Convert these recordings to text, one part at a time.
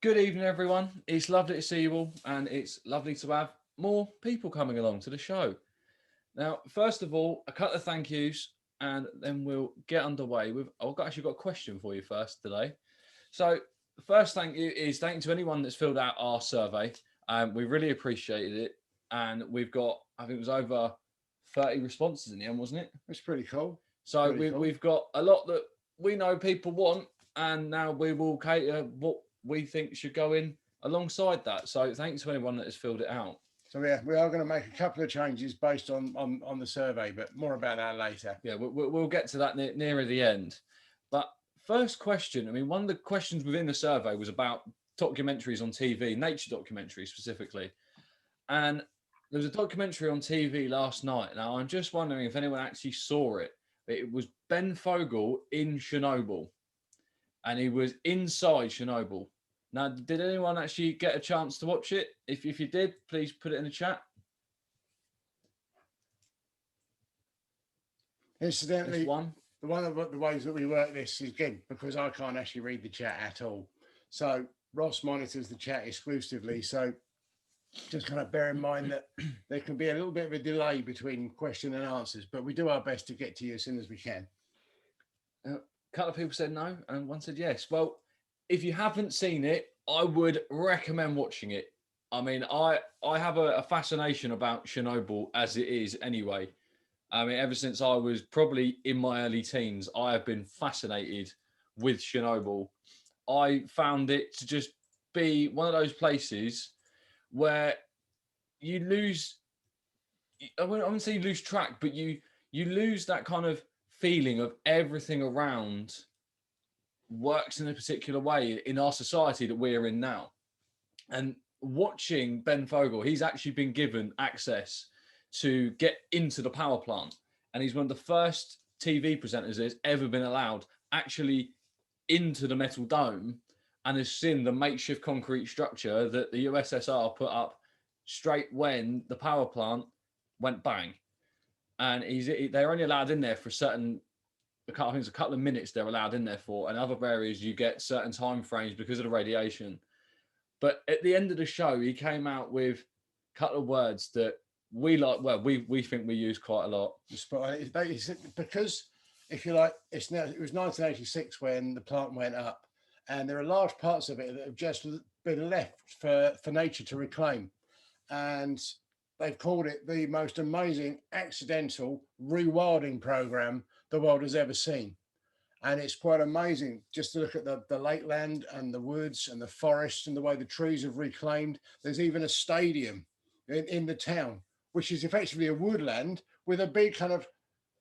Good evening, everyone. It's lovely to see you all, and it's lovely to have more people coming along to the show. Now, first of all, a couple of thank yous, and then we'll get underway with. I've actually got a question for you first today. So, the first thank you is thank you to anyone that's filled out our survey. We really appreciated it, and we've got I think it was over 30 responses in the end, wasn't it? It's pretty cool. So Pretty cool. we've got a lot that we know people want, and now we will cater what we think should go in alongside that. So thanks to anyone that has filled it out. So yeah, we are going to make a couple of changes based on the survey, but more about that later. Yeah, we'll get to that nearer the end. But first question, I mean, one of the questions within the survey was about documentaries on TV, nature documentaries specifically. And there was a documentary on TV last night. Now, I'm just wondering if anyone actually saw it. It was Ben Fogle in Chernobyl, and he was inside Chernobyl. Now, did anyone actually get a chance to watch it? If you did, please put it in the chat. Incidentally, one of the ways that we work this is again because I can't actually read the chat at all. So Ross monitors the chat exclusively. So just kind of bear in mind that there can be a little bit of a delay between question and answers, but we do our best to get to you as soon as we can. A couple of people said no, and one said yes. Well, if you haven't seen it, I would recommend watching it. I mean, I have a fascination about Chernobyl as it is anyway. I mean, ever since I was probably in my early teens, I have been fascinated with Chernobyl. I found it to just be one of those places where you lose, I wouldn't say you lose track, but you lose that kind of feeling of everything around works in a particular way in our society that we're in now. And watching Ben Fogle, he's actually been given access to get into the power plant. And he's one of the first TV presenters that's ever been allowed actually into the metal dome and has seen the makeshift concrete structure that the USSR put up straight when the power plant went bang. And they're only allowed in there for I think it's a couple of minutes they're allowed in there for, and other areas you get certain time frames because of the radiation. But at the end of the show, he came out with a couple of words that we like. Well, we think we use quite a lot. Because if you like, it was 1986 when the plant went up, and there are large parts of it that have just been left for nature to reclaim, and they've called it the most amazing accidental rewilding program the world has ever seen. And it's quite amazing just to look at the lakeland and the woods and the forests and the way the trees have reclaimed. There's even a stadium in the town, which is effectively a woodland with a big kind of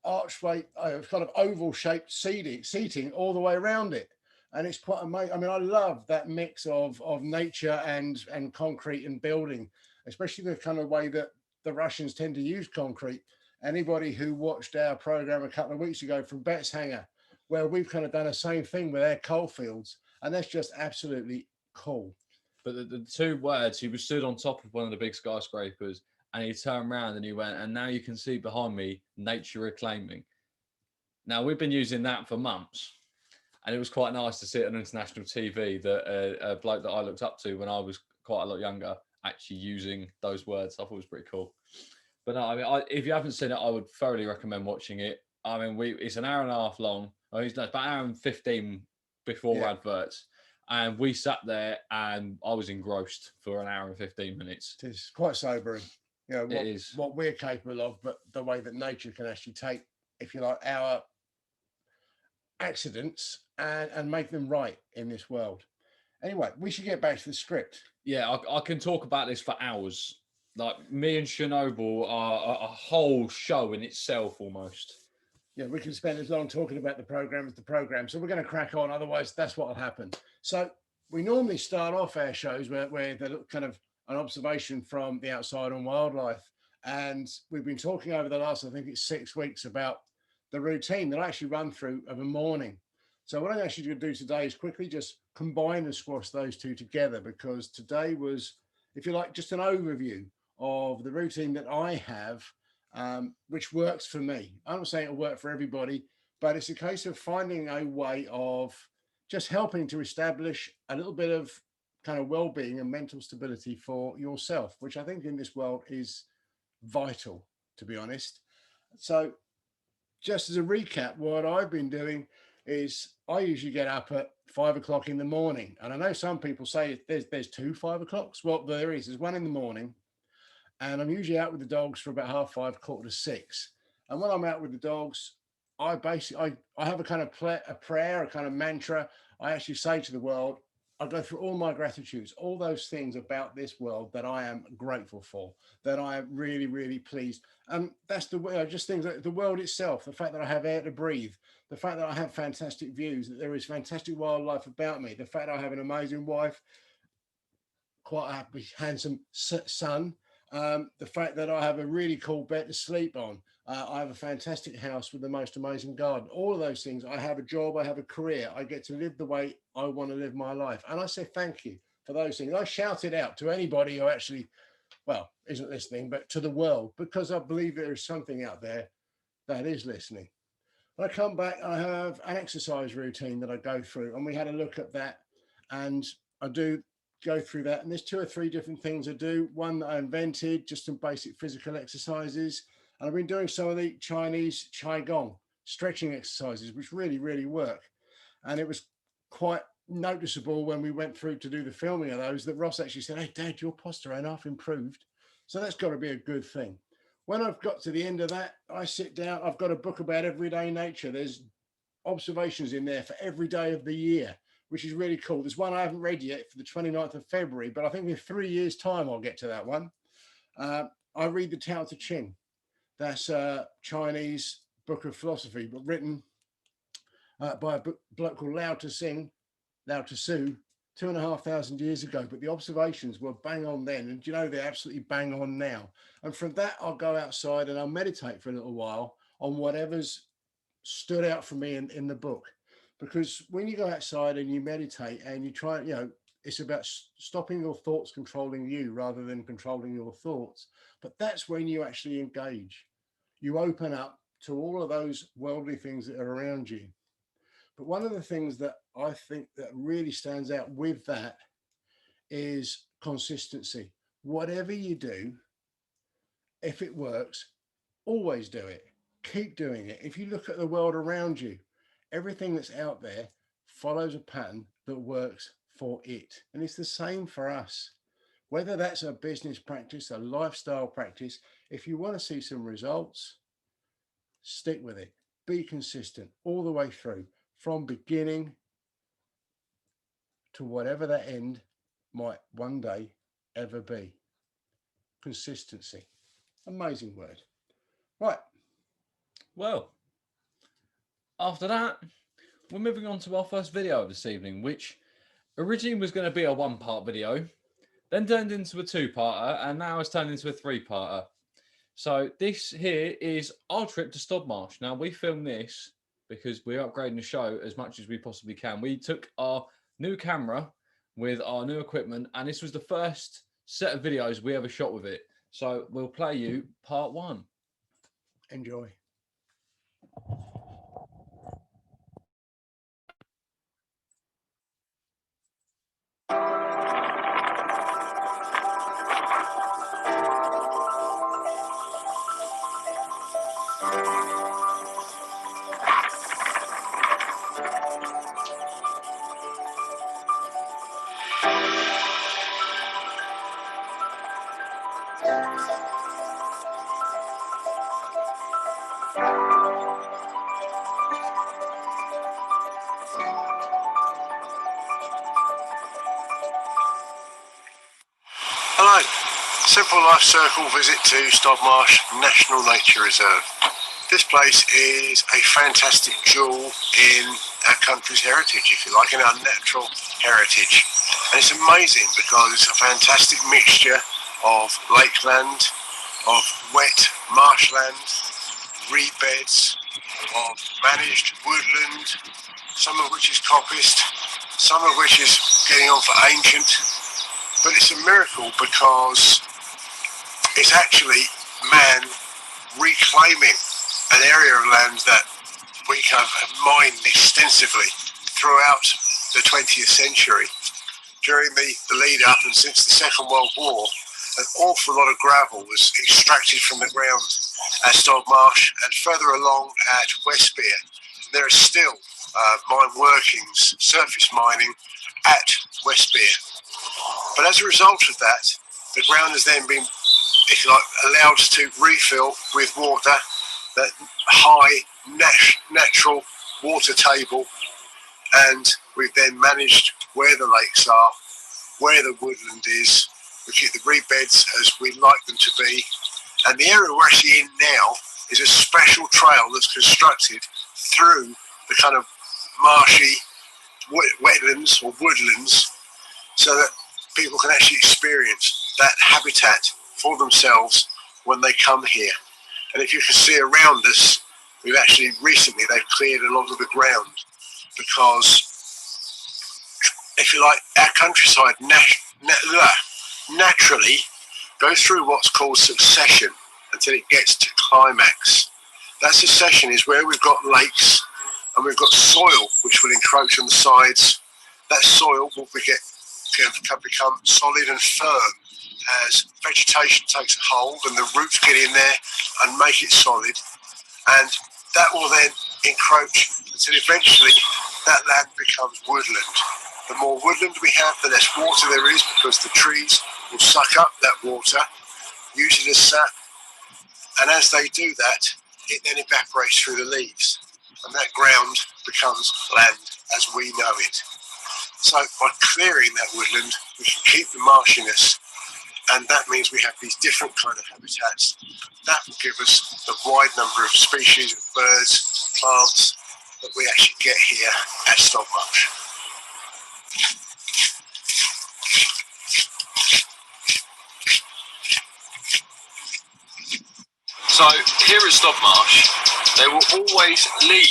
archway, kind of oval shaped seating all the way around it. And it's quite amazing. I mean, I love that mix of nature and concrete and building, especially the kind of way that the Russians tend to use concrete. Anybody who watched our program a couple of weeks ago from Bet's Hangar, where we've kind of done the same thing with our coal fields, and that's just absolutely cool. But the two words, he was stood on top of one of the big skyscrapers, and he turned around and he went, and now you can see behind me, nature reclaiming. Now, we've been using that for months, and it was quite nice to see it on international TV that a bloke that I looked up to when I was quite a lot younger actually using those words. I thought it was pretty cool. But no, I mean, if you haven't seen it, I would thoroughly recommend watching it. I mean, it's an hour and a half long. It's about an hour and 15 before adverts. And we sat there and I was engrossed for an hour and 15 minutes. It is quite sobering. You know, it is what we're capable of, but the way that nature can actually take, if you like, our accidents and make them right in this world. Anyway, we should get back to the script. Yeah, I can talk about this for hours. Like, me and Chernobyl are a whole show in itself almost. Yeah, we can spend as long talking about the program as the program. So we're going to crack on. Otherwise, that's what will happen. So we normally start off our shows where they're kind of an observation from the outside on wildlife. And we've been talking over the last, I think it's 6 weeks, about the routine that I actually run through of a morning. So what I'm actually going to do today is quickly just combine and squash those two together, because today was, if you like, just an overview of the routine that I have, which works for me. I'm not saying it'll work for everybody, but it's a case of finding a way of just helping to establish a little bit of kind of well-being and mental stability for yourself, which I think in this world is vital, to be honest. So just as a recap, what I've been doing is I usually get up at 5 o'clock in the morning. And I know some people say there's 2 5 o'clocks. Well, there's one in the morning. And I'm usually out with the dogs for about 5:30, 5:45. And when I'm out with the dogs, I basically, I have a kind of a prayer, a kind of mantra. I actually say to the world, I go through all my gratitudes, all those things about this world that I am grateful for, that I am really, really pleased. And that's the way, just things like the world itself, the fact that I have air to breathe, the fact that I have fantastic views, that there is fantastic wildlife about me, the fact that I have an amazing wife, quite a happy, handsome son, the fact that I have a really cool bed to sleep on. I have a fantastic house with the most amazing garden. All of those things. I have a job. I have a career. I get to live the way I want to live my life. And I say thank you for those things. I shout it out to anybody who actually, well, isn't listening, but to the world, because I believe there is something out there that is listening. When I come back, I have an exercise routine that I go through, and we had a look at that. And I do go through that. And there's 2 or 3 different things I do. One that I invented, just some basic physical exercises. And I've been doing some of the Chinese Qigong stretching exercises, which really, really work. And it was quite noticeable when we went through to do the filming of those that Ross actually said, "Hey, Dad, your posture ain't half improved." So that's got to be a good thing. When I've got to the end of that, I sit down. I've got a book about everyday nature. There's observations in there for every day of the year, which is really cool. There's one I haven't read yet for the 29th of February, but I think in 3 years' time, I'll get to that one. I read the Tao Te Ching. That's a Chinese book of philosophy, but written by a bloke called Lao Tzu, 2,500 years ago. But the observations were bang on then. And you know, they're absolutely bang on now. And from that, I'll go outside and I'll meditate for a little while on whatever's stood out for me in the book. Because when you go outside and you meditate and you try, you know, it's about stopping your thoughts controlling you rather than controlling your thoughts. But that's when you actually engage. You open up to all of those worldly things that are around you. But one of the things that I think that really stands out with that is consistency. Whatever you do, if it works, always do it. Keep doing it. If you look at the world around you, everything that's out there follows a pattern that works for it. And it's the same for us. Whether that's a business practice, a lifestyle practice, if you want to see some results, stick with it. Be consistent all the way through, from beginning to whatever that end might one day ever be. Consistency. Amazing word. Right. Well, after that, we're moving on to our first video of this evening, which originally was going to be a 1-part video, then turned into a 2-parter, and now it's turned into a 3-parter. So this here is our trip to Stodmarsh. Now, we filmed this because we're upgrading the show as much as we possibly can. We took our new camera with our new equipment, and this was the first set of videos we ever shot with it. So we'll play you part 1. Enjoy. Hello, Simple Life Circle visit to Stodmarsh National Nature Reserve. This place is a fantastic jewel in our country's heritage, if you like, in our natural heritage. And it's amazing because it's a fantastic mixture of lakeland, of wet marshland, reed beds, of managed woodland, some of which is coppiced, some of which is getting on for ancient. But it's a miracle because it's actually man reclaiming an area of land that we have mined extensively throughout the 20th century. during the lead up and since the Second World War, an awful lot of gravel was extracted from the ground at Stodmarsh, and further along at Westbere, there are still mine workings, surface mining at Westbere. But as a result of that, the ground has then been, if you like, allowed to refill with water, that high natural water table, and we've then managed where the lakes are, where the woodland is. We keep the reed beds as we'd like them to be, and the area we're actually in now is a special trail that's constructed through the kind of marshy wetlands or woodlands, so that people can actually experience that habitat for themselves when they come here. And if you can see around us, we've actually recently, they've cleared a lot of the ground, because if you like, our countryside naturally goes through what's called succession until it gets to climax. That succession is where we've got lakes and we've got soil which will encroach on the sides. That soil will become solid and firm as vegetation takes a hold and the roots get in there and make it solid, and that will then encroach until eventually that land becomes woodland. The more woodland we have, the less water there is, because the trees will suck up that water, use it as sap, and as they do that, it then evaporates through the leaves, and that ground becomes land as we know it. So by clearing that woodland, we can keep the marshiness, and that means we have these different kind of habitats. That will give us the wide number of species of birds, plants that we actually get here at Stodmarsh. So here at Stodmarsh, they will always leave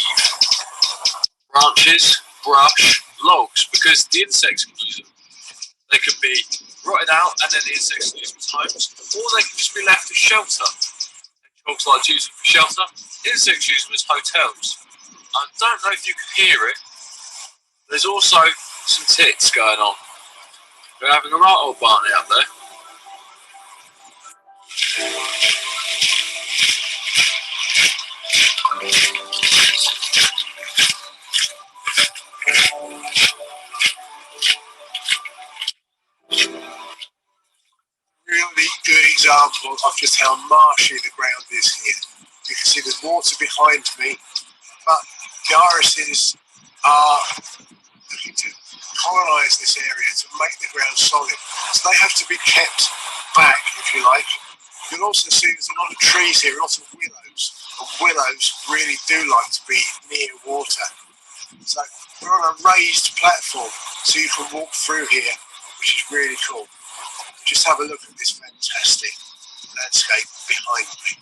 branches, brush, logs, because the insects can use them. They could be rotted out and then the insects can use them as homes, or they can just be left as shelter. Dogs like to use them for shelter, insects use them as hotels. I don't know if you can hear it. There's also some tits going on. We're having a right old barney out there. Really good example of just how marshy the ground is here. You can see there's water behind me, but the irises are looking to colonise this area to make the ground solid. So they have to be kept back, if you like. You'll also see there's a lot of trees here, lots of willows, and willows really do like to be near water. So we're on a raised platform, so you can walk through here, which is really cool. Just have a look at this fantastic landscape behind me.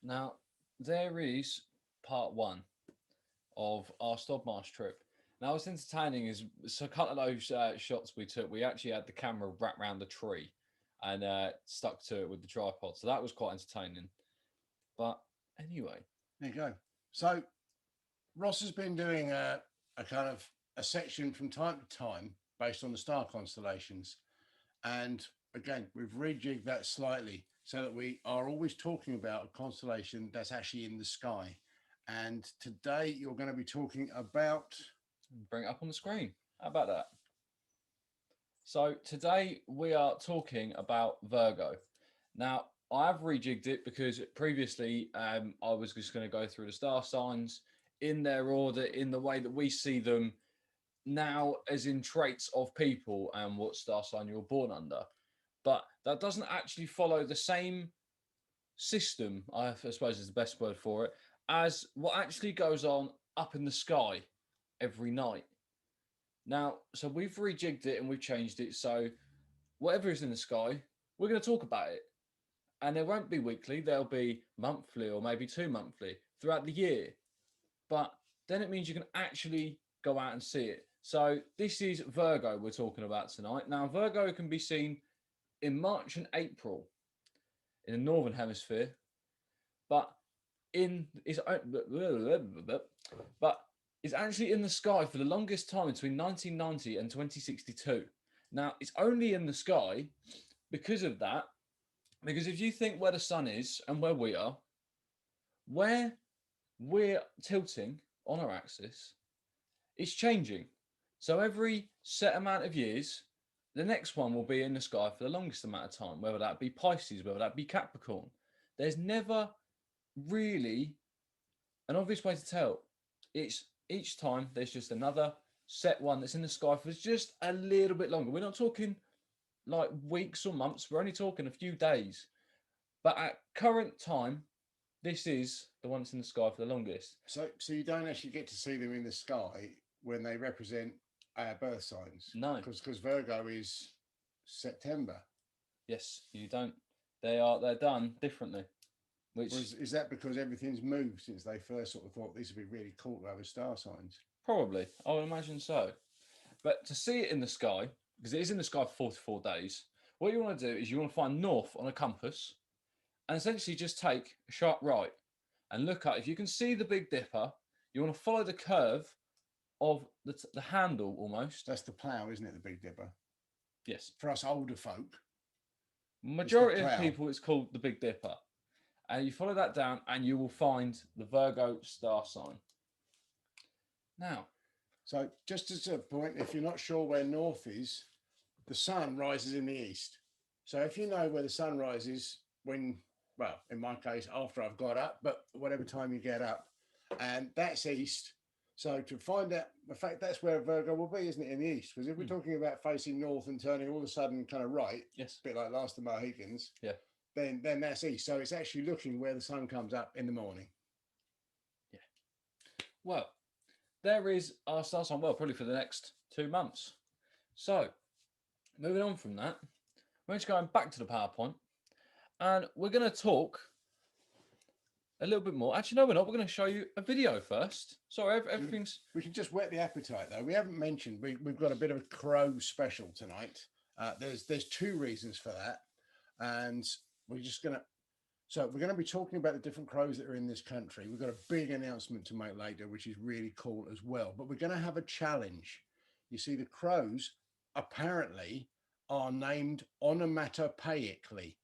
Now, there is part one of our Stodmarsh trip. Now, what's entertaining is, so a couple of those shots we took, we actually had the camera wrapped around the tree and stuck to it with the tripod. So that was quite entertaining. But anyway. There you go. So Ross has been doing a kind of a section from time to time based on the star constellations. And again, we've rejigged that slightly so that we are always talking about a constellation that's actually in the sky. And today you're going to be talking about... Bring it up on the screen. How about that? So today we are talking about Virgo. Now, I've rejigged it because previously I was just going to go through the star signs in their order, in the way that we see them now, as in traits of people and what star sign you were born under. But that doesn't actually follow the same system, I suppose is the best word for it, as what actually goes on up in the sky every night. Now, so we've rejigged it and we've changed it. So whatever is in the sky, we're going to talk about it. And there won't be weekly, there'll be monthly or maybe 2 monthly throughout the year. But then it means you can actually go out and see it. So this is Virgo we're talking about tonight. Now, Virgo can be seen in March and April in the northern hemisphere, but it's actually in the sky for the longest time between 1990 and 2062. Now, it's only in the sky because of that. Because if you think where the sun is and where we're tilting on our axis, it's changing. So every set amount of years, the next one will be in the sky for the longest amount of time, whether that be Pisces, whether that be Capricorn. There's never really an obvious way to tell. It's each time there's just another set one that's in the sky for just a little bit longer. We're not talking like weeks or months, we're only talking a few days. But at current time, this is the one that's in the sky for the longest. So you don't actually get to see them in the sky when they represent our birth signs? No. Because Virgo is September. Yes, you don't. They're done differently. Which is that because everything's moved since they first sort of thought this would be really cool to have a star signs? Probably, I would imagine so. But to see it in the sky, because it is in the sky for 44 days, what you want to do is you want to find north on a compass and essentially just take a sharp right and look at, if you can see the Big Dipper, you want to follow the curve of the handle almost. That's the plough, isn't it, the Big Dipper? Yes. For us older folk. Majority of people, it's called the Big Dipper. And you follow that down and you will find the Virgo star sign. Now, so just as a point, if you're not sure where north is, the sun rises in the east. So if you know where the sun rises when, well, in my case, after I've got up, but whatever time you get up, and that's east. So to find out, in fact, that's where Virgo will be, isn't it, in the east? Because if we're talking about facing north and turning all of a sudden kind of right, yes, a bit like Last of the Mohicans, yeah, then that's east. So it's actually looking where the sun comes up in the morning. Yeah. Well, there is our star sign, well, probably for the next 2 months. So, moving on from that, we're just going back to the PowerPoint, and we're going to talk a little bit more. Actually, no, we're not. We're going to show you a video first. Sorry, everything's... We can just whet the appetite, though. We haven't mentioned we've got a bit of a crow special tonight. There's 2 reasons for that, and we're just going to... So we're going to be talking about the different crows that are in this country. We've got a big announcement to make later, which is really cool as well. But we're going to have a challenge. You see, the crows apparently are named onomatopoeically.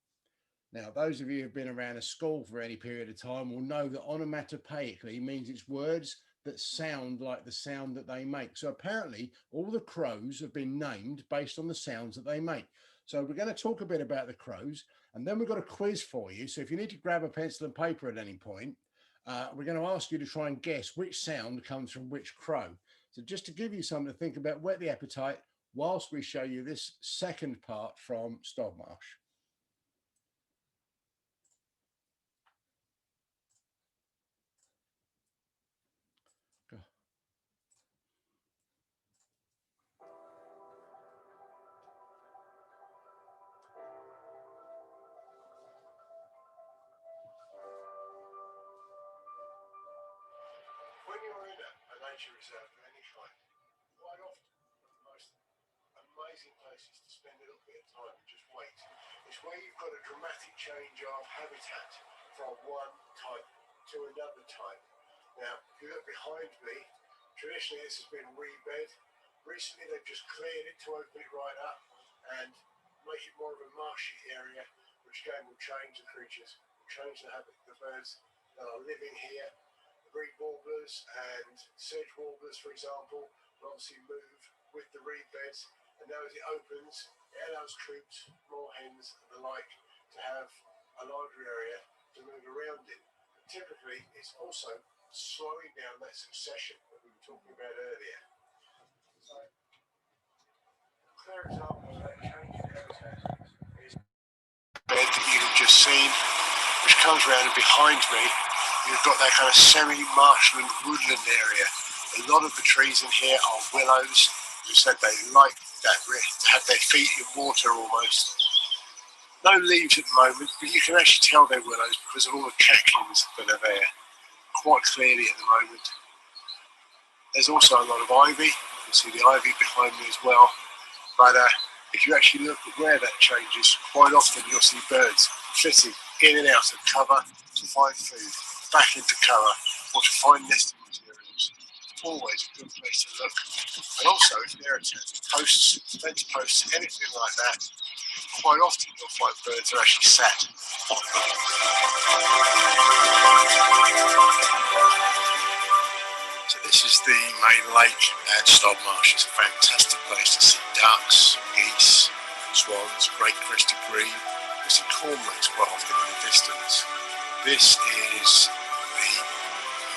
Now, those of you who've been around a school for any period of time will know that onomatopoeically means it's words that sound like the sound that they make. So apparently all the crows have been named based on the sounds that they make. So we're going to talk a bit about the crows, and then we've got a quiz for you. So if you need to grab a pencil and paper at any point, we're going to ask you to try and guess which sound comes from which crow. So just to give you something to think about, whet the appetite, whilst we show you this second part from Stodmarsh. When you're in a nature reserve of any kind, quite often the most amazing places to spend a little bit of time and just wait is where you've got a dramatic change of habitat from one type to another type. Now, if you look behind me, traditionally this has been rebed. Recently they've just cleared it to open it right up and make it more of a marshy area, which again will change the creatures, will change the habit of the birds that are living here. Reed warblers and sedge warblers, for example, will obviously move with the reed beds, and now as it opens, it allows coops, more hens and the like to have a larger area to move around in. But typically, it's also slowing down that succession that we were talking about earlier. So, a clear example of that change in habitat is the bed that you've just seen, which comes around, and behind me you've got that kind of semi-marshland woodland area. A lot of the trees in here are willows. You said they like that, to have their feet in water almost. No leaves at the moment, but you can actually tell they're willows because of all the catkins that are there quite clearly at the moment. There's also a lot of ivy. You can see the ivy behind me as well. But if you actually look at where that changes, quite often you'll see birds flitting in and out of cover to find food, back into cover, or to find nesting materials. Always a good place to look. And also, if they're attacking posts, fence posts, anything like that, quite often you'll find birds are actually sat on them. So this is the main lake at Stodmarsh. It's a fantastic place to see ducks, geese, swans, great crested green. We see cormorants quite often in the distance. This is the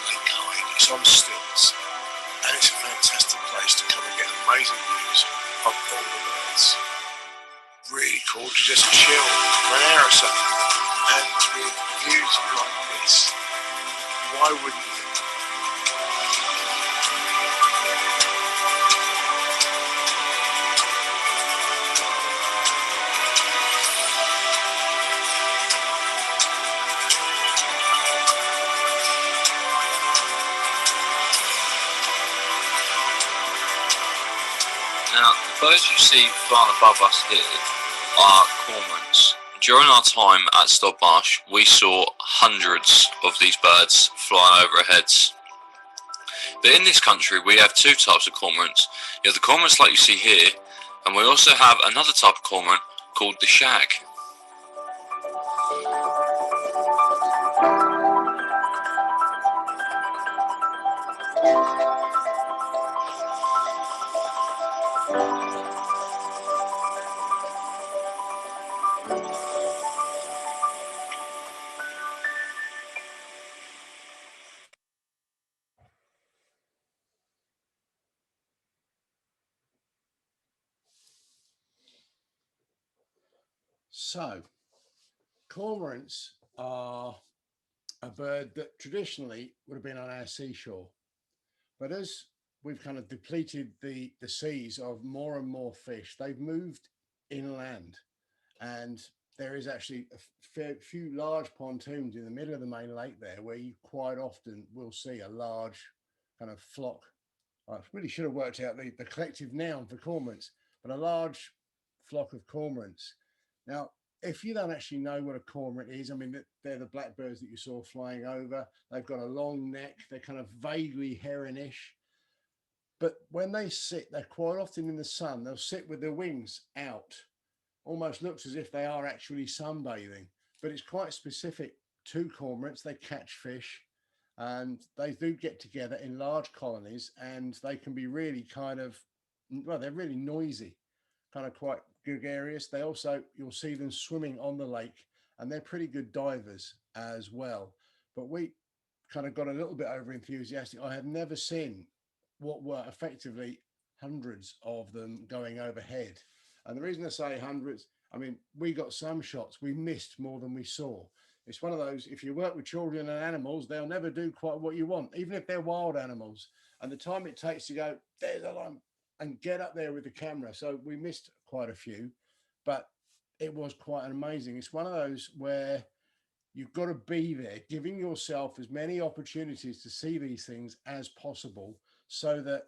lake hide. It's on stilts, and it's a fantastic place to come and get amazing views of all the birds. Really cool to just chill for an hour or so, and with views like this, why wouldn't you? Now, the birds you see flying above us here are cormorants. During our time at Stodmarsh, we saw hundreds of these birds flying over our heads. But in this country, we have two types of cormorants. You have the cormorants like you see here, and we also have another type of cormorant called the shag. So, cormorants are a bird that traditionally would have been on our seashore. But as we've kind of depleted the seas of more and more fish, they've moved inland. And there is actually a few large pontoons in the middle of the main lake there where you quite often will see a large kind of flock. I really should have worked out the collective noun for cormorants, but a large flock of cormorants. Now, if you don't actually know what a cormorant is, I mean, they're the blackbirds that you saw flying over. They've got a long neck. They're kind of vaguely heronish. But when they sit, they're quite often in the sun. They'll sit with their wings out. Almost looks as if they are actually sunbathing. But it's quite specific to cormorants. They catch fish. And they do get together in large colonies, and they can be really kind of, well, they're really noisy, kind of quite gregarious. They also, you'll see them swimming on the lake, and they're pretty good divers as well. But we kind of got a little bit over enthusiastic. I have never seen what were effectively hundreds of them going overhead. And the reason I say hundreds, I mean, we got some shots, we missed more than we saw. It's one of those, if you work with children and animals, they'll never do quite what you want, even if they're wild animals. And the time it takes to go, there's a line, and get up there with the camera. So we missed quite a few, but it was quite amazing. It's one of those where you've got to be there, giving yourself as many opportunities to see these things as possible so that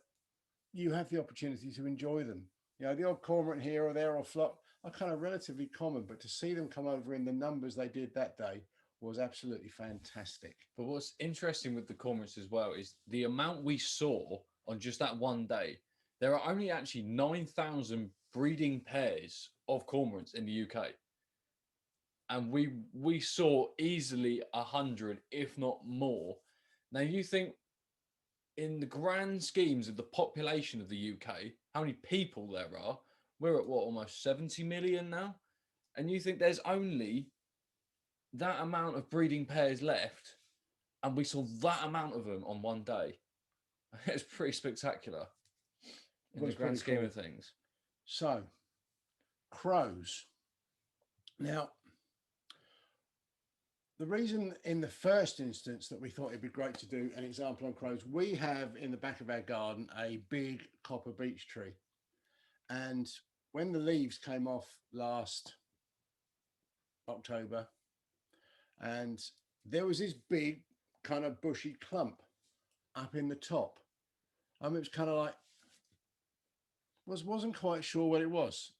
you have the opportunity to enjoy them. You know, the odd cormorant here or there or flock are kind of relatively common, but to see them come over in the numbers they did that day was absolutely fantastic. But what's interesting with the cormorants as well is the amount we saw on just that one day. There are only actually 9,000 breeding pairs of cormorants in the UK. And we saw easily 100, if not more. Now you think in the grand schemes of the population of the UK, how many people there are, we're at what, almost 70 million now? And you think there's only that amount of breeding pairs left, and we saw that amount of them on one day. It's pretty spectacular in the grand scheme of things. So, crows. Now, the reason in the first instance that we thought it'd be great to do an example on crows, we have in the back of our garden a big copper beech tree. And when the leaves came off last October, and there was this big kind of bushy clump up in the top. I mean, it was kind of like, wasn't quite sure what it was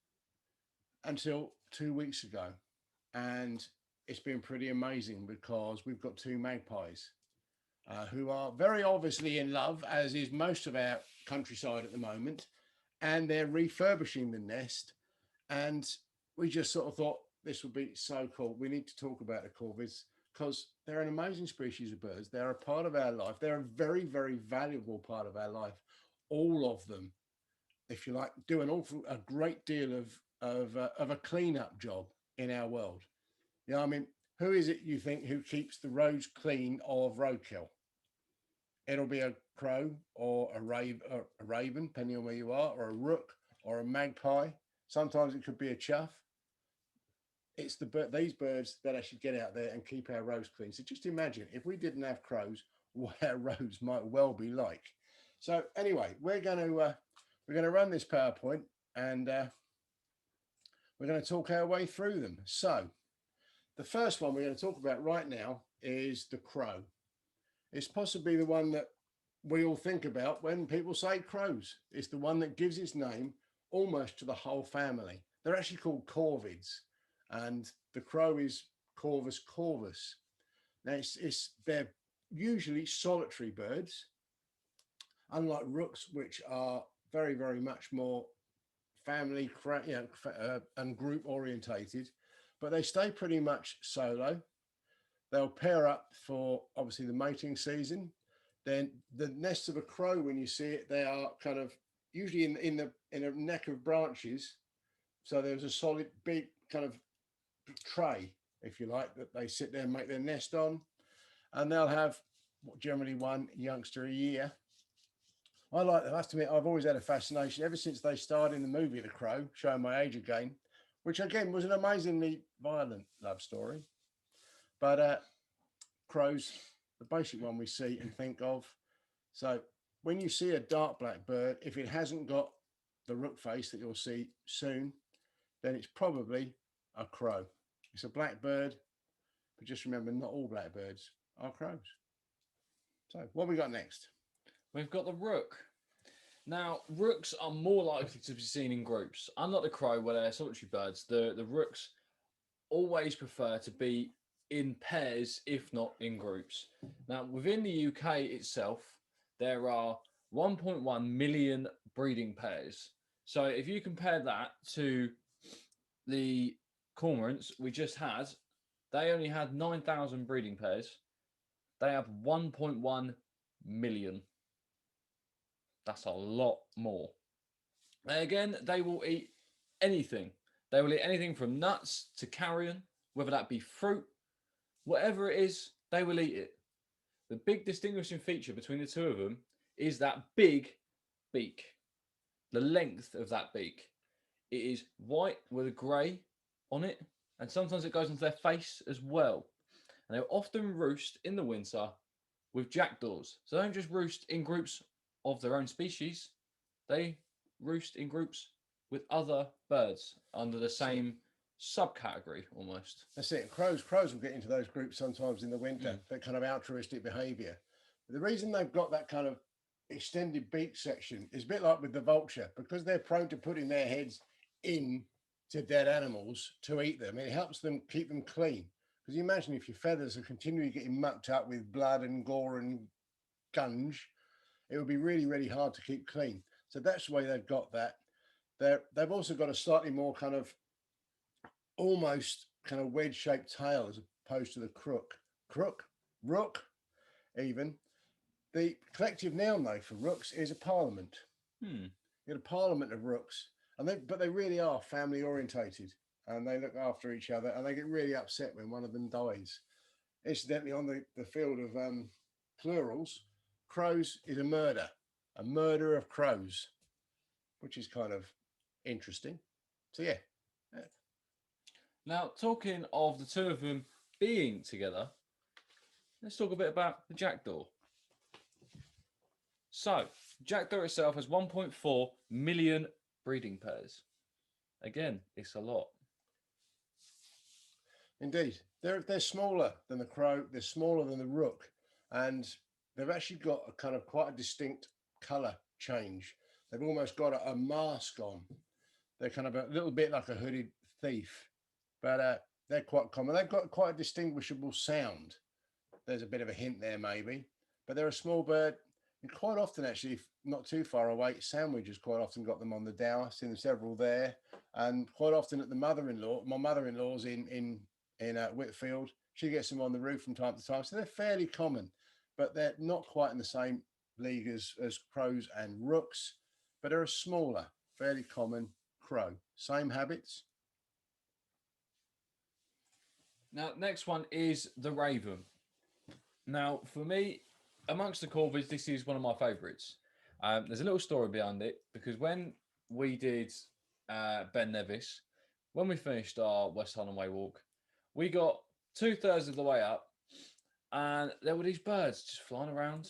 until 2 weeks ago. And it's been pretty amazing because we've got two magpies who are very obviously in love, as is most of our countryside at the moment. And they're refurbishing the nest. And we just sort of thought this would be so cool. We need to talk about the Corvids because they're an amazing species of birds. They're a part of our life. They're a very, very valuable part of our life. All of them, if you like, do a great deal of a cleanup job in our world. You know, I mean, who is it you think who keeps the roads clean of roadkill? It'll be a crow or a raven, depending on where you are, or a rook or a magpie. Sometimes it could be a chuff. It's these birds that actually get out there and keep our roads clean. So just imagine if we didn't have crows, what our roads might well be like. So anyway, we're going to run this PowerPoint and we're going to talk our way through them. So the first one we're going to talk about right now is the crow. It's possibly the one that we all think about when people say crows. It's the one that gives its name almost to the whole family. They're actually called Corvids, and the crow is Corvus corvus. Now they're usually solitary birds, unlike rooks, which are very, very much more family and group orientated, but they stay pretty much solo. They'll pair up for obviously the mating season. Then the nests of a crow, when you see it, they are kind of usually in a neck of branches. So there's a solid big kind of tray, if you like, that they sit there and make their nest on. And they'll have generally one youngster a year. I have to admit, I've always had a fascination ever since they starred in the movie The Crow, showing my age again, which again was an amazingly violent love story. But crows, the basic one we see and think of. So when you see a dark black bird, if it hasn't got the rook face that you'll see soon, then it's probably a crow. It's a black bird, but just remember, not all black birds are crows. So what have we got next? We've got the rook. Now, rooks are more likely to be seen in groups. Unlike the crow, where they're solitary birds, the rooks always prefer to be in pairs, if not in groups. Now, within the UK itself, there are 1.1 million breeding pairs. So if you compare that to the Cormorants we just had, they only had 9,000 breeding pairs. They have 1.1 million. That's a lot more. Again, they will eat anything. They will eat anything from nuts to carrion, whether that be fruit, whatever it is, they will eat it. The big distinguishing feature between the two of them is that big beak, the length of that beak. It is white with a grey on it, and sometimes it goes into their face as well. And they'll often roost in the winter with jackdaws. So they don't just roost in groups of their own species, they roost in groups with other birds under the same subcategory almost. That's it. Crows will get into those groups sometimes in the winter, that kind of altruistic behavior. But the reason they've got that kind of extended beak section is a bit like with the vulture, because they're prone to putting their heads in to dead animals to eat them. It helps them keep them clean. Because you imagine if your feathers are continually getting mucked up with blood and gore and gunge, it would be really, really hard to keep clean. So that's the way they've got that. They've also got a slightly more kind of almost kind of wedge-shaped tail as opposed to the rook even. The collective noun though for rooks is a parliament. You get a parliament of rooks, but they really are family orientated, and they look after each other, and they get really upset when one of them dies. Incidentally, on the field of plurals, crows is a murder of crows, which is kind of interesting. So yeah. Now, talking of the two of them being together, let's talk a bit about the jackdaw. So, jackdaw itself has 1.4 million breeding pairs. Again, it's a lot. Indeed. They're smaller than the crow, they're smaller than the rook, and they've actually got a kind of quite a distinct colour change. They've almost got a mask on. They're kind of a little bit like a hooded thief, but they're quite common. They've got quite a distinguishable sound. There's a bit of a hint there maybe, but they're a small bird. And quite often, actually, if not too far away, Sandwich has quite often got them on the dow. I've seen several there, and quite often at the mother-in-law. My mother-in-law's in Whitfield. She gets them on the roof from time to time, so they're fairly common, but they're not quite in the same league as crows and rooks. But they're a smaller, fairly common crow. Same habits. Now, next one is the raven. Now, for me, amongst the Corvids, this is one of my favourites. There's a little story behind it, because when we did Ben Nevis, when we finished our West Highland Way walk, we got 2/3 of the way up, and there were these birds just flying around.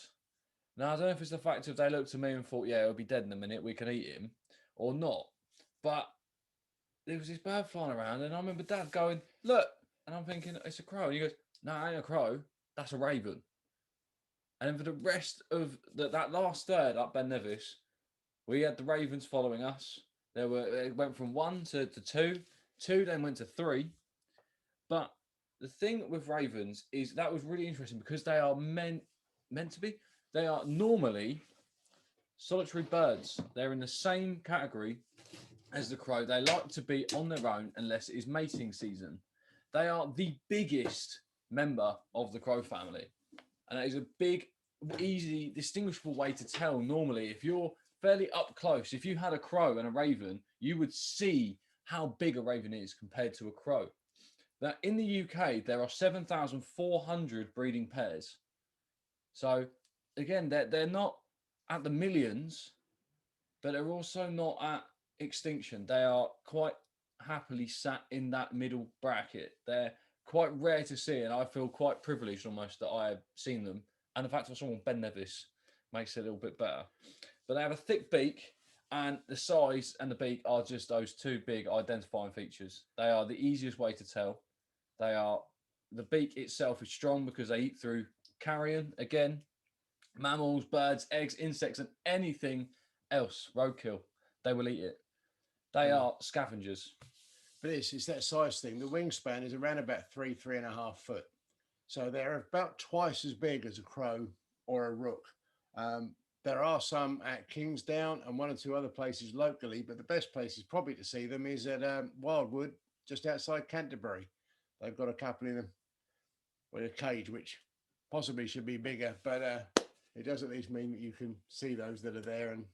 Now, I don't know if it's the fact of they looked at me and thought, yeah, he'll be dead in a minute, we can eat him, or not. But there was this bird flying around, and I remember Dad going, look, and I'm thinking, it's a crow. And he goes, no, it ain't a crow, that's a raven. And then for the rest of that last third up Ben Nevis, we had the ravens following us. It went from 1 to 2, 2 then went to 3. But the thing with ravens is that was really interesting, because they are meant to be. They are normally solitary birds. They're in the same category as the crow. They like to be on their own unless it is mating season. They are the biggest member of the crow family. And that is a big, easy, distinguishable way to tell normally. If you're fairly up close, if you had a crow and a raven, you would see how big a raven is compared to a crow. Now, in the UK, there are 7,400 breeding pairs. So, again, they're not at the millions, but they're also not at extinction. They are quite happily sat in that middle bracket. They're quite rare to see, and I feel quite privileged almost that I have seen them. And the fact I saw on Ben Nevis makes it a little bit better. But they have a thick beak, and the size and the beak are just those two big identifying features. They are the easiest way to tell. The beak itself is strong because they eat through carrion. Again, mammals, birds, eggs, insects, and anything else, roadkill, they will eat it. They are scavengers. But it's that size thing. The wingspan is around about 3.5 foot. So they're about twice as big as a crow or a rook. There are some at Kingsdown and 1 or 2 other places locally, but the best places probably to see them is at Wildwood, just outside Canterbury. They've got a couple in them with a cage, which possibly should be bigger, but it does at least mean that you can see those that are there. And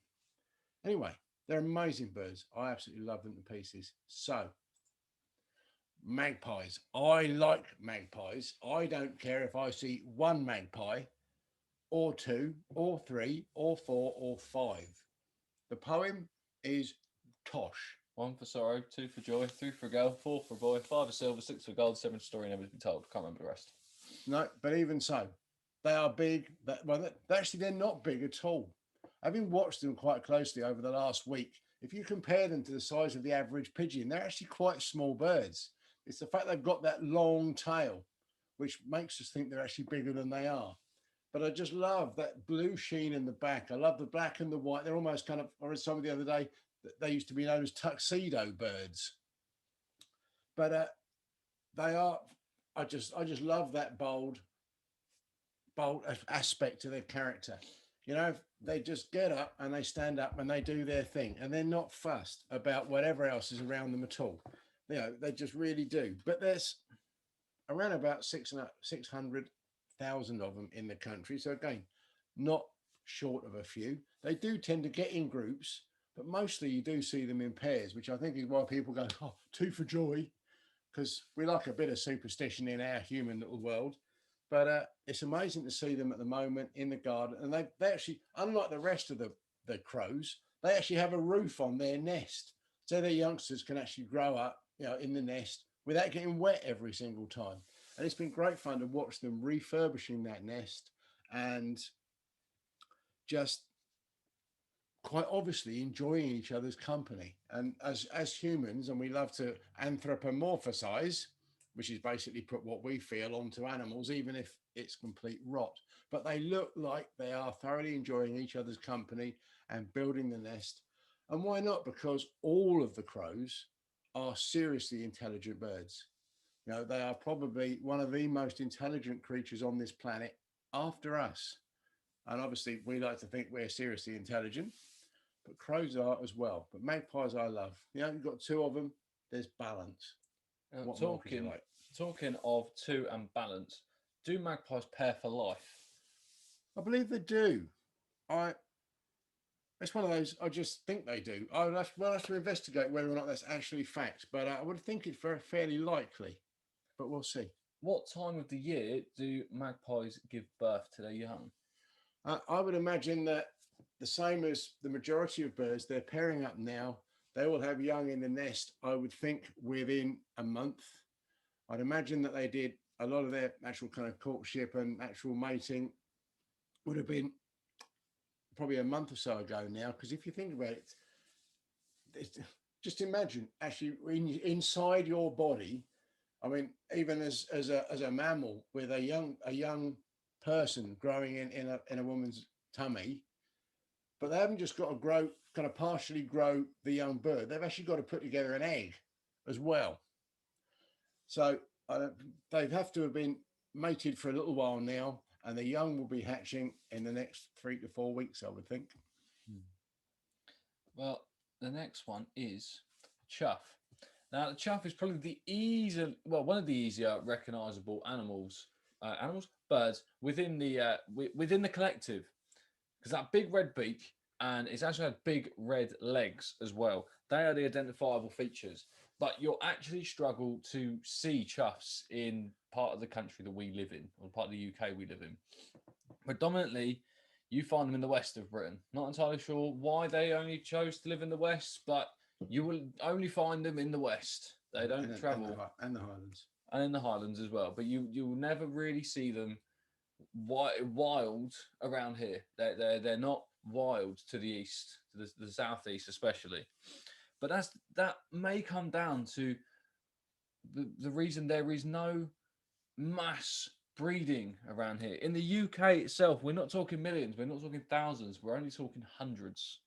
anyway, they're amazing birds. I absolutely love them to pieces. So, magpies. I like magpies. I don't care if I see 1 magpie or 2 or 3 or 4 or 5. The poem is tosh. 1 for sorrow, 2 for joy, 3 for a girl, 4 for a boy, 5 for silver, 6 for gold, 7 for story never to be told. Can't remember the rest. No, but even so, they are big. Actually, they're not big at all. Having watched them quite closely over the last week, if you compare them to the size of the average pigeon, they're actually quite small birds. It's the fact they've got that long tail, which makes us think they're actually bigger than they are. But I just love that blue sheen in the back. I love the black and the white. They're almost kind of, I read something the other day, that they used to be known as tuxedo birds. But they are, I just love that bold aspect to their character. You know, they just get up and they stand up and they do their thing, and they're not fussed about whatever else is around them at all. You know, they just really do. But there's around about 600,000 of them in the country. So again, not short of a few. They do tend to get in groups, but mostly you do see them in pairs, which I think is why people go, oh, 2 for joy, because we like a bit of superstition in our human little world. But it's amazing to see them at the moment in the garden. And they actually, unlike the rest of the crows, they actually have a roof on their nest. So their youngsters can actually grow up, you know, in the nest without getting wet every single time. And it's been great fun to watch them refurbishing that nest and just quite obviously enjoying each other's company. And as humans, and we love to anthropomorphize, which is basically put what we feel onto animals, even if it's complete rot. But they look like they are thoroughly enjoying each other's company and building the nest. And why not? Because all of the crows are seriously intelligent birds. You know, they are probably one of the most intelligent creatures on this planet after us. And obviously, we like to think we're seriously intelligent, but crows are as well. But magpies, I love. You know, you've got two of them. There's balance. What more could you like? Talking of two and balance, do magpies pair for life? I believe they do. It's one of those. I just think they do. We'll have to investigate whether or not that's actually fact. But I would think it's fairly likely. But we'll see. What time of the year do magpies give birth to their young? I would imagine that the same as the majority of birds, they're pairing up now. They will have young in the nest, I would think, within a month. I'd imagine that they did a lot of their actual kind of courtship and actual mating would have been probably a month or so ago now. Because if you think about it, just imagine actually inside your body. I mean, even as a mammal with a young person growing in a woman's tummy, but they haven't just got to kind of partially grow the young bird. They've actually got to put together an egg as well. So they have to have been mated for a little while now, and the young will be hatching in the next 3 to 4 weeks, I would think. Well, the next one is Chuff. Now, the Chuff is probably one of the easier recognisable birds within the collective, because that big red beak, and it's actually had big red legs as well. They are the identifiable features, but you'll actually struggle to see Chuffs in part of the country that we live in, or part of the UK we live in. Predominantly, you find them in the west of Britain. Not entirely sure why they only chose to live in the west, but you will only find them in the west. They don't travel. And the Highlands. And in the Highlands as well. But you'll never really see them wild around here. They're not wild to the east, to the southeast especially. But that may come down to the reason there is no mass breeding around here. In the UK itself, we're not talking millions, we're not talking thousands, we're only talking hundreds.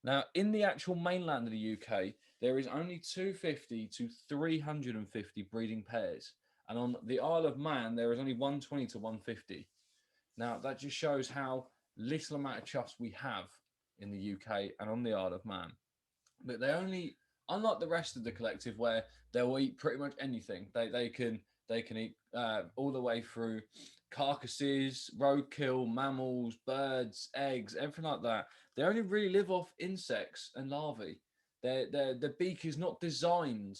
Now, in the actual mainland of the UK, there is only 250 to 350 breeding pairs. And on the Isle of Man, there is only 120 to 150. Now, that just shows how little amount of chuffs we have in the UK and on the Isle of Man. But they only, unlike the rest of the collective, where they'll eat pretty much anything. They can eat all the way through carcasses, roadkill, mammals, birds, eggs, everything like that. They only really live off insects and larvae. Their beak is not designed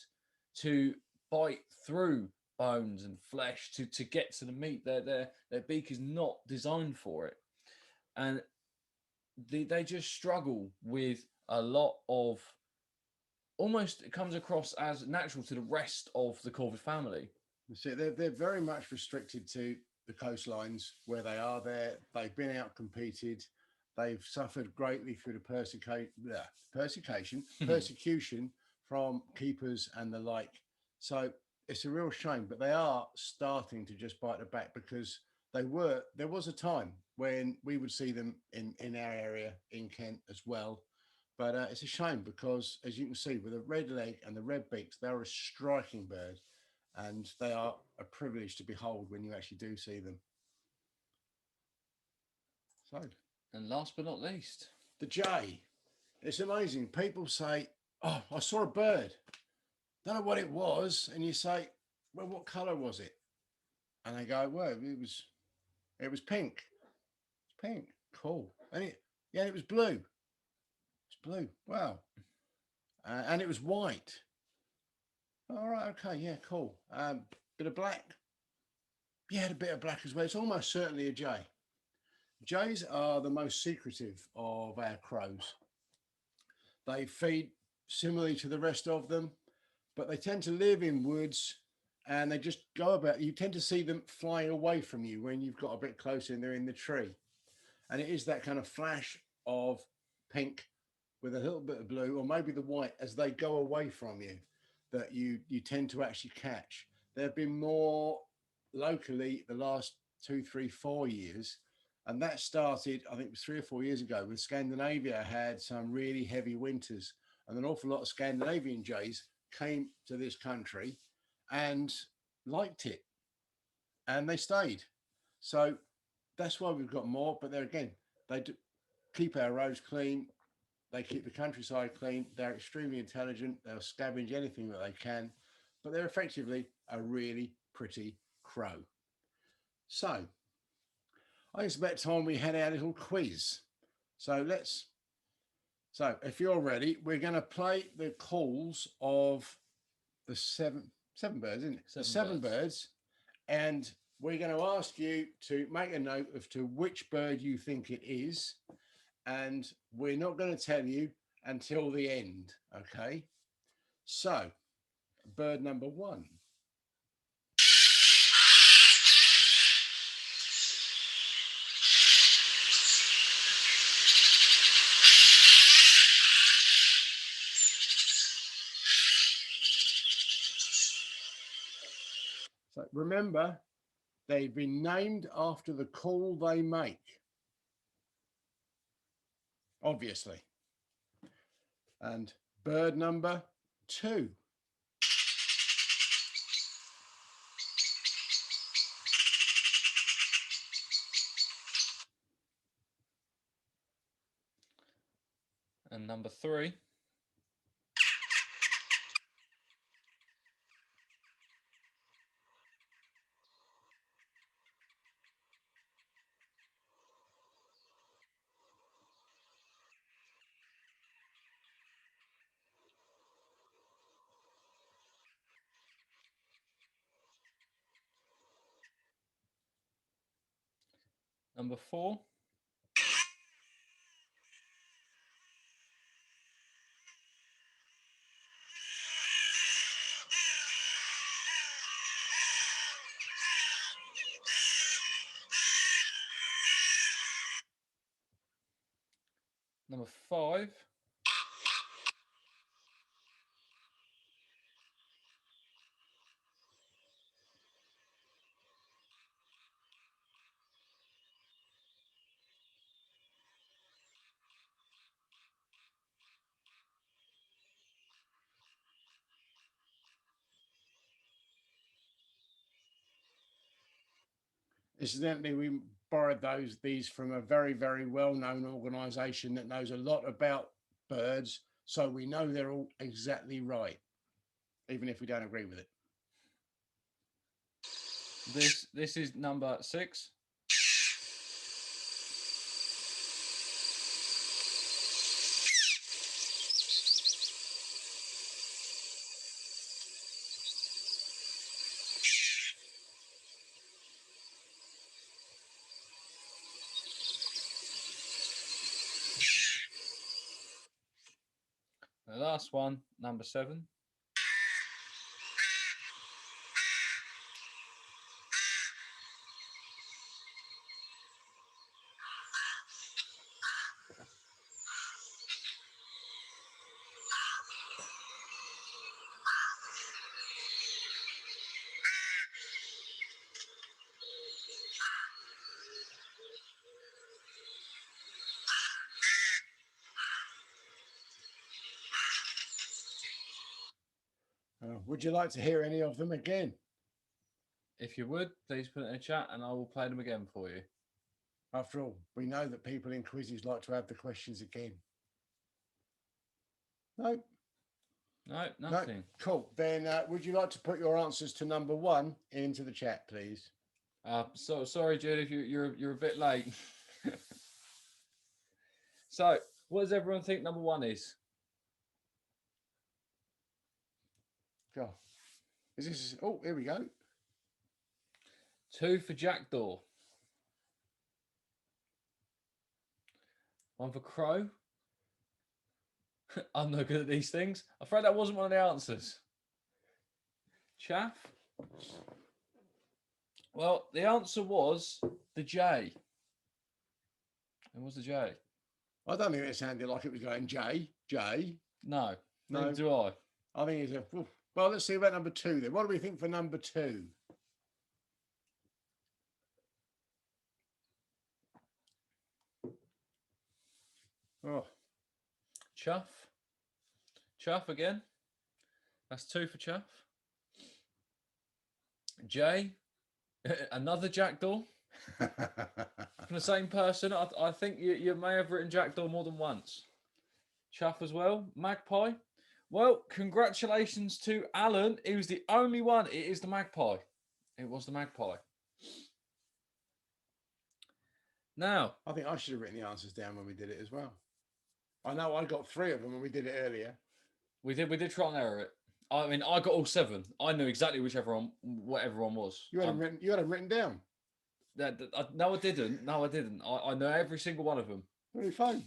to bite through bones and flesh to get to the meat. Their beak is not designed for it. And they just struggle with a lot of, almost it comes across as natural to the rest of the Corvid family. So they're very much restricted to the coastlines where they are there. They've been out competed. They've suffered greatly through the persecution from keepers and the like. So it's a real shame, but they are starting to just bite the back, because there was a time when we would see them in our area in Kent as well. But it's a shame, because as you can see, with the red leg and the red beaks, they're a striking bird, and they are a privilege to behold when you actually do see them. So, and last but not least, the jay. It's amazing. People say, "Oh, I saw a bird. Don't know what it was," and you say, "Well, what colour was it?" And they go, "Well, it was pink. It's pink. Cool." And it was blue. It's blue. Wow. And it was white. All right. Okay. Yeah. Cool. Bit of black. Yeah, a bit of black as well. It's almost certainly a jay. Jays are the most secretive of our crows. They feed similarly to the rest of them, but they tend to live in woods, and they just go about. You tend to see them flying away from you when you've got a bit closer and they're in the tree. And it is that kind of flash of pink with a little bit of blue, or maybe the white, as they go away from you, that you tend to actually catch. There have been more locally the last 2, 3, 4 years. And that started, I think it was 3 or 4 years ago, when Scandinavia had some really heavy winters. And an awful lot of Scandinavian jays came to this country and liked it. And they stayed. So that's why we've got more. But there again, they do keep our roads clean. They keep the countryside clean. They're extremely intelligent. They'll scavenge anything that they can. But they're effectively a really pretty crow. So I think it's about time we had our little quiz. So if you're ready, we're going to play the calls of the seven birds, isn't it? Seven birds. And we're going to ask you to make a note as to which bird you think it is. And we're not going to tell you until the end. Okay. So bird number 1. So remember, they've been named after the call they make. Obviously. And bird number 2. And number 3. Number 4. Number 5. Incidentally, we borrowed these from a very, very well-known organisation that knows a lot about birds, so we know they're all exactly right, even if we don't agree with it. This is number 6. The last one, number 7. Would you like to hear any of them again? If you would, please put it in the chat and I will play them again for you. After all, we know that people in quizzes like to have the questions again. No? No, nothing. No? Cool. Then would you like to put your answers to number 1 into the chat, please? So sorry, Jude, if you're a bit late. So, what does everyone think number 1 is? God. Is this? Oh, here we go. 2 for Jackdaw. 1 for Crow. I'm no good at these things. I'm afraid that wasn't one of the answers. Chuff. Well, the answer was the J. It was the J. I don't think it sounded like it was going J. No, No. neither do I. I think it's a. Well, let's see about number 2 then. What do we think for number 2? Oh, Chuff. Chuff again. That's 2 for Chuff. Jay. Another Jackdaw. From the same person. I think you may have written Jackdaw more than once. Chuff as well. Magpie. Well, congratulations to Alan. He was the only one. It is the Magpie. It was the Magpie. Now, I think I should have written the answers down when we did it as well. I know I got 3 of them when we did it earlier. we did try and error it. I mean, I got all 7. I knew exactly what everyone was. You had them written down. No, I didn't. No, I didn't. I know every single one of them. Very fun.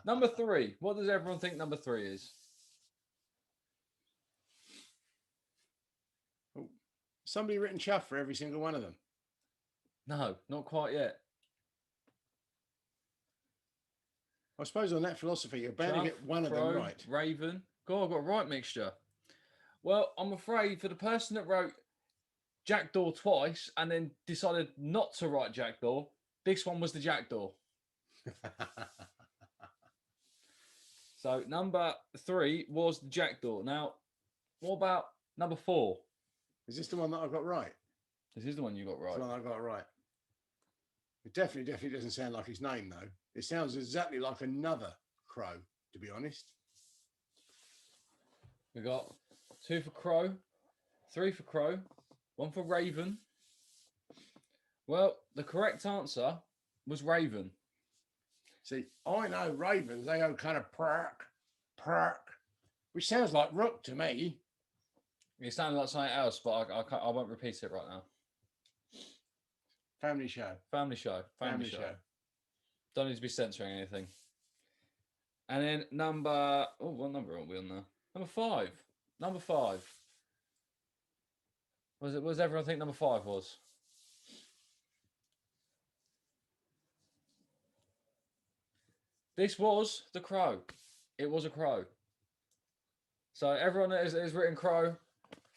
Number 3. What does everyone think number 3 is? Oh, somebody written Chuff for every single one of them. No, not quite yet. I suppose on that philosophy, you're bound to get one of Crow, them right. Raven. God, I got a right mixture. Well, I'm afraid for the person that wrote Jackdaw twice and then decided not to write Jackdaw, this one was the Jackdaw. So number 3 was the Jackdaw. Now, what about number 4? Is this the one that I got right? This is the one you got right. It's the one I got right. It definitely doesn't sound like his name, though. It sounds exactly like another crow, to be honest. We got 2 for Crow, 3 for Crow, 1 for Raven. Well, the correct answer was Raven. See, I know ravens, they go kind of perk, which sounds like Rook to me. It sounded like something else, but I won't repeat it right now. Family show. Family show. Don't need to be censoring anything. And then what number are we on now? Number 5. Number 5. What does everyone think number 5 was? This was the crow. It was a crow. So everyone that has written crow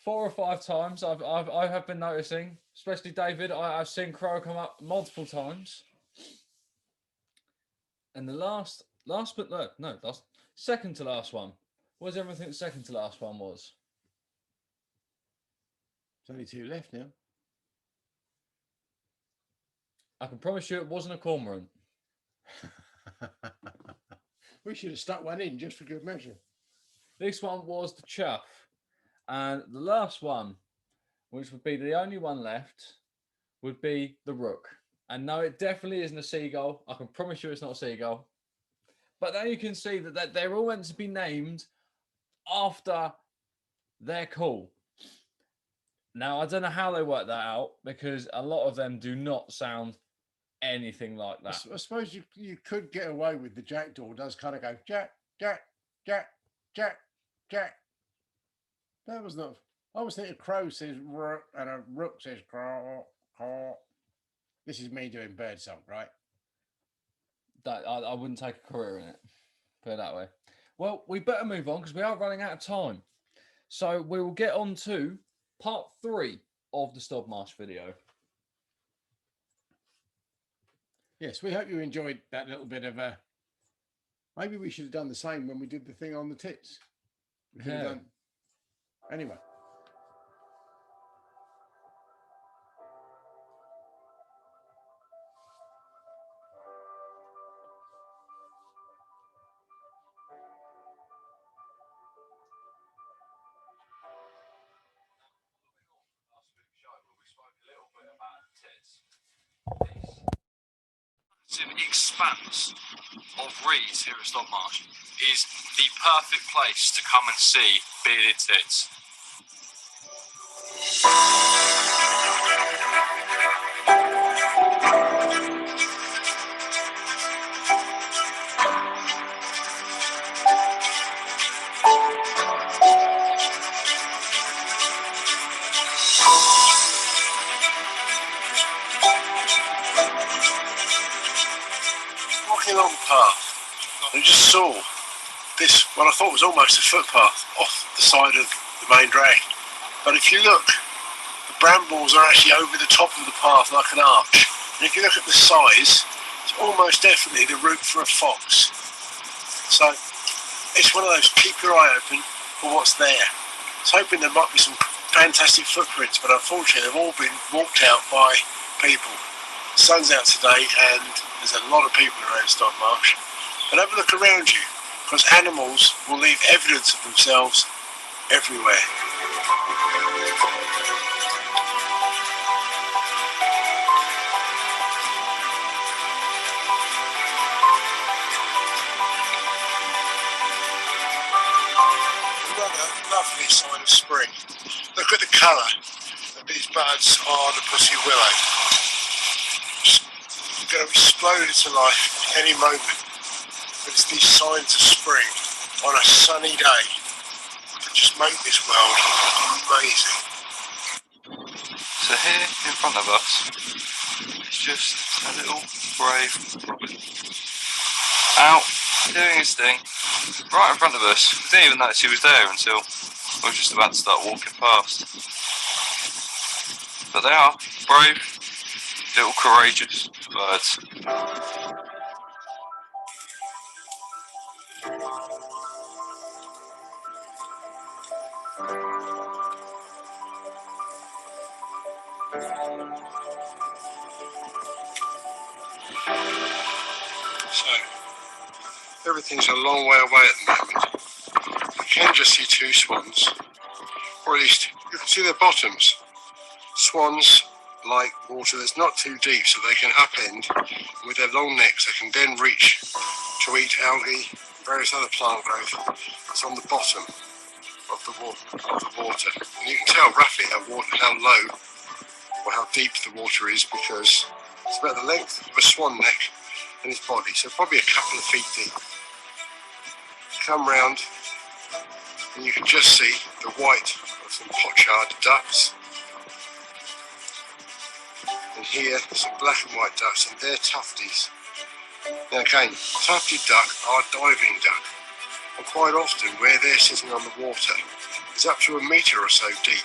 4 or 5 times. I have been noticing, especially David. I've seen crow come up multiple times. And the last second to last one. What does everyone think the second to last one was? There's only 2 left now. I can promise you it wasn't a cormorant. We should have stuck one in just for good measure. This one was the Chuff. And the last one, which would be the only one left, would be the Rook. And no, it definitely isn't a seagull. I can promise you it's not a seagull. But now you can see that they're all meant to be named after their call. Now, I don't know how they work that out because a lot of them do not sound anything like that. I suppose you could get away with the Jackdaw. Does kind of go Jack, Jack, Jack, Jack, Jack. That was not. I was thinking crow says Rook and a Rook says caw, caw. This is me doing bird song, right? That I wouldn't take a career in it. Put it that way. Well, we better move on because we are running out of time. So we will get on to part 3 of the Stodmarsh video. Yes, we hope you enjoyed that little bit of a. Maybe we should have done the same when we did the thing on the tits. We could have done. Anyway. Expanse of reeds here at Stodmarsh is the perfect place to come and see bearded tits. Walking along the path, and just saw this, what I thought was almost a footpath off the side of the main drag. But if you look, the brambles are actually over the top of the path like an arch. And if you look at the size, it's almost definitely the route for a fox. So it's one of those, keep your eye open for what's there. I was hoping there might be some fantastic footprints, but unfortunately they've all been walked out by people. The sun's out today and there's a lot of people around Stodmarsh. But have a look around you, because animals will leave evidence of themselves everywhere. Another lovely sign of spring. Look at the colour of these buds on the pussy willow. It's going to explode into life any moment. But it's these signs of spring on a sunny day that just make this world amazing. So here in front of us is just a little brave robin out doing his thing right in front of us. We didn't even notice he was there until we were just about to start walking past. But they are brave, little courageous birds. So, everything's a long way away at the moment. You can just see two swans, or at least you can see their bottoms. Swans like water that's not too deep, so they can upend. With their long necks, they can then reach to eat algae and various other plant growth that's on the bottom of the water. And you can tell roughly how low or how deep the water is, because it's about the length of a swan neck and his body, so probably a couple of feet deep. Come round and you can just see the white of some pochard ducks, and here some black and white ducks, and they're tufties. Now again, tufted duck are diving duck, and quite often where they're sitting on the water is up to a metre or so deep.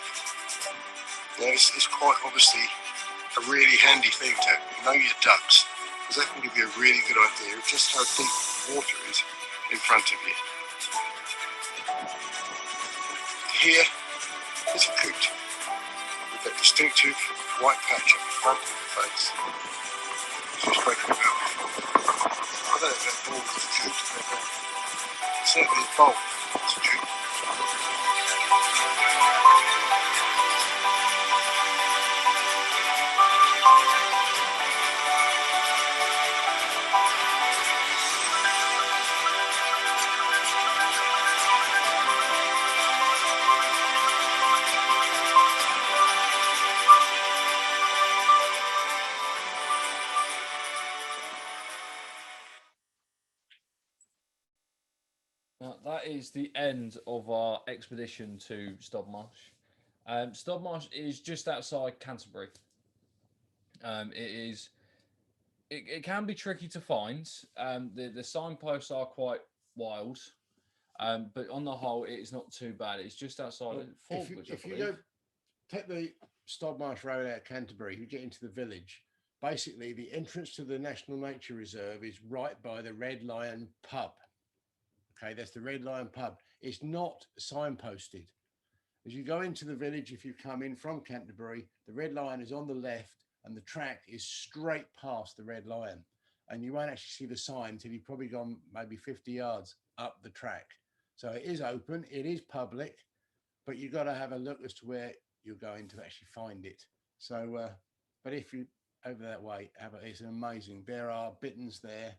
Now it's quite obviously a really handy thing to know your ducks, because that can give you a really good idea of just how deep the water is in front of you. Here is a coot with that distinctive white patch at the front of the face, which we've spoken about before. I don't know if that ball is a coot, but certainly bold is a coot. Now, that is the end of our expedition to Stodmarsh. Stodmarsh is just outside Canterbury. It can be tricky to find. The signposts are quite wild, but on the whole, it is not too bad. It's just outside of Fordbridge, If you go take the Stodmarsh Road out of Canterbury, you get into the village. Basically, the entrance to the National Nature Reserve is right by the Red Lion pub. Okay, that's the Red Lion pub. It's not signposted. As you go into the village, if you come in from Canterbury, the Red Lion is on the left and the track is straight past the Red Lion. And you won't actually see the sign until you've probably gone maybe 50 yards up the track. So it is open, it is public, but you've got to have a look as to where you're going to actually find it. So, but if you over that way, it's amazing. There are bitterns there,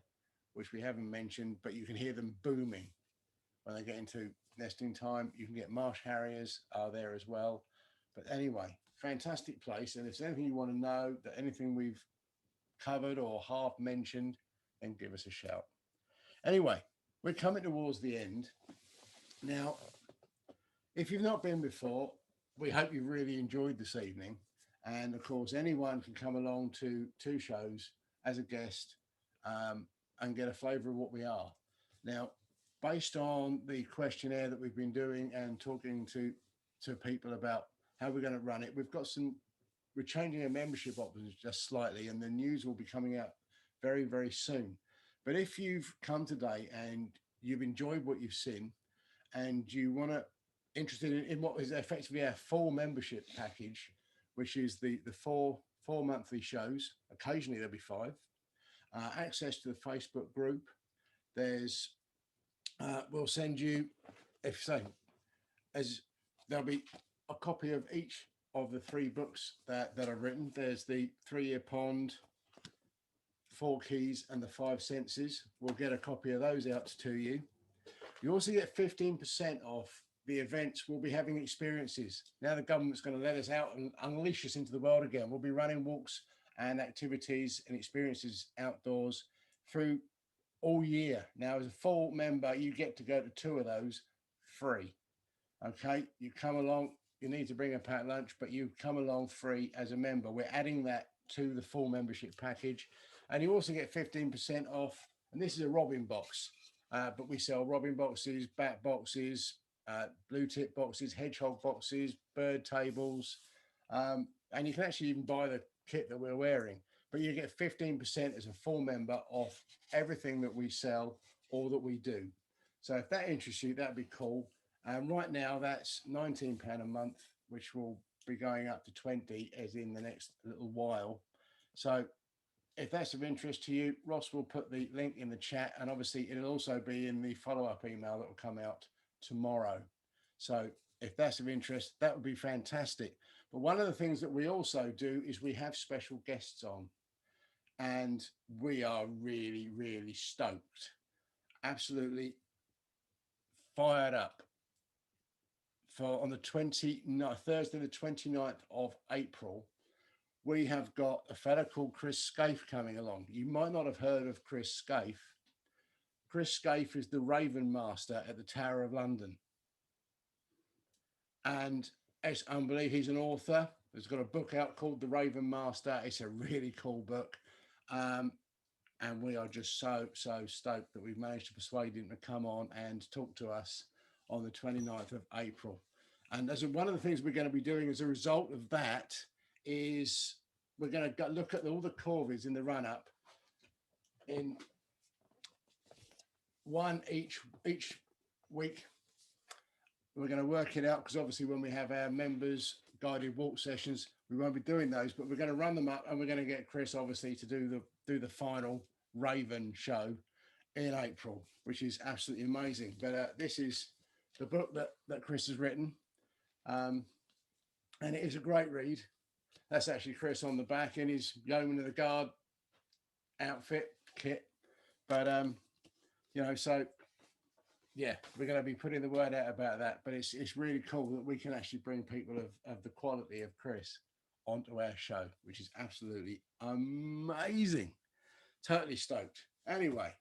which we haven't mentioned, but you can hear them booming when they get into nesting time. You can get marsh harriers are there as well. But anyway, fantastic place. And if there's anything you want to know, that anything we've covered or half mentioned, then give us a shout. Anyway, we're coming towards the end. Now, if you've not been before, we hope you've really enjoyed this evening. And of course, anyone can come along to two shows as a guest and get a flavour of what we are. Now, based on the questionnaire that we've been doing and talking to people about how we're going to run it, we're changing our membership options just slightly, and the news will be coming out very, very soon. But if you've come today and you've enjoyed what you've seen and you want to interested in what is effectively our full membership package, which is the four monthly shows, occasionally there'll be 5, access to the Facebook group. There's we'll send you, if so, as there'll be a copy of each of the 3 books that I've written. There's the 3-Year Pond, 4 Keys, and the 5 Senses. We'll get a copy of those out to you. You also get 15% off the events. We'll be having experiences. Now the government's going to let us out and unleash us into the world again. We'll be running walks and activities and experiences outdoors through all year. Now, as a full member, you get to go to 2 of those free. Okay, you come along, you need to bring a packed lunch, but you come along free as a member. We're adding that to the full membership package. And you also get 15% off, and this is a robin box, but we sell robin boxes, bat boxes, blue tip boxes, hedgehog boxes, bird tables, and you can actually even buy the kit that we're wearing. But you get 15% as a full member off everything that we sell or that we do. So if that interests you, that'd be cool. And right now that's £19 a month, which will be going up to 20 as in the next little while. So if that's of interest to you, Ross will put the link in the chat, and obviously it'll also be in the follow-up email that will come out tomorrow. So if that's of interest, that would be fantastic. But one of the things that we also do is we have special guests on, and we are really, really stoked, absolutely fired up for on the Thursday, the 29th of April. We have got a fella called Chris Scaife coming along. You might not have heard of Chris Scaife. Chris Scaife is the Raven Master at the Tower of London. And it's unbelievable. He's an author. He's got a book out called The Raven Master. It's a really cool book. And we are just so stoked that we've managed to persuade him to come on and talk to us on the 29th of April. And as one of the things we're going to be doing as a result of that is we're going to look at all the Corvids in the run-up in one each week. We're going to work it out because obviously when we have our members guided walk sessions, we won't be doing those, but we're going to run them up, and we're going to get Chris obviously to do the final Raven show in April, which is absolutely amazing. But this is the book that Chris has written, and it is a great read. That's actually Chris on the back in his Yeoman of the Guard outfit kit. But so yeah, we're going to be putting the word out about that. But it's really cool that we can actually bring people of the quality of Chris onto our show, which is absolutely amazing. Totally stoked. Anyway,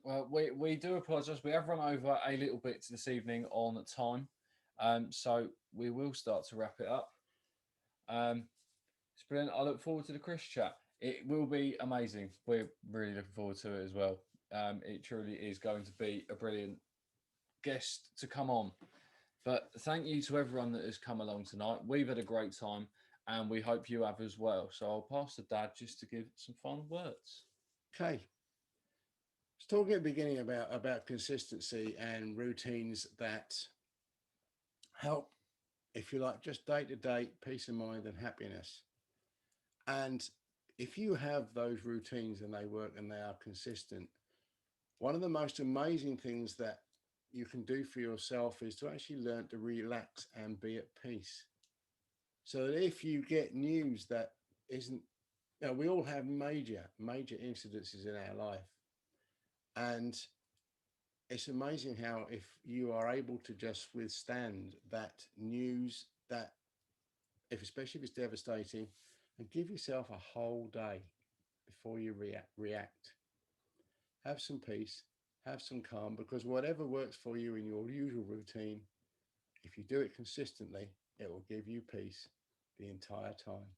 well, we do apologise. We have run over a little bit this evening on time, so we will start to wrap it up. It's brilliant. I look forward to the Chris chat. It will be amazing. We're really looking forward to it as well. It truly is going to be a brilliant guest to come on. But thank you to everyone that has come along tonight. We've had a great time, and we hope you have as well. So I'll pass to Dad just to give some final words. Okay. I was talking at the beginning about consistency and routines that help, if you like, just day-to-day peace of mind and happiness. And if you have those routines and they work and they are consistent, one of the most amazing things that you can do for yourself is to actually learn to relax and be at peace. So that if you get news that isn't, we all have major incidences in our life. And it's amazing how if you are able to just withstand that news, that especially if it's devastating, and give yourself a whole day before you react. Have some peace, have some calm, because whatever works for you in your usual routine, if you do it consistently, it will give you peace the entire time.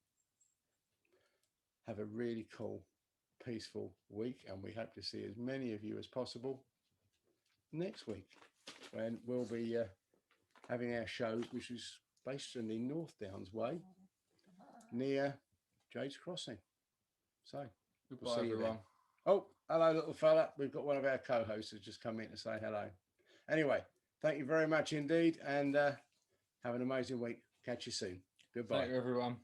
Have a really cool, peaceful week, and we hope to see as many of you as possible next week when we'll be having our show, which is based in the North Downs way near Jade's Crossing. So Goodbye, everyone. Oh, hello, little fella. We've got one of our co-hosts who's just come in to say hello. Anyway, thank you very much indeed, and have an amazing week. Catch you soon. Goodbye. Thank you, everyone.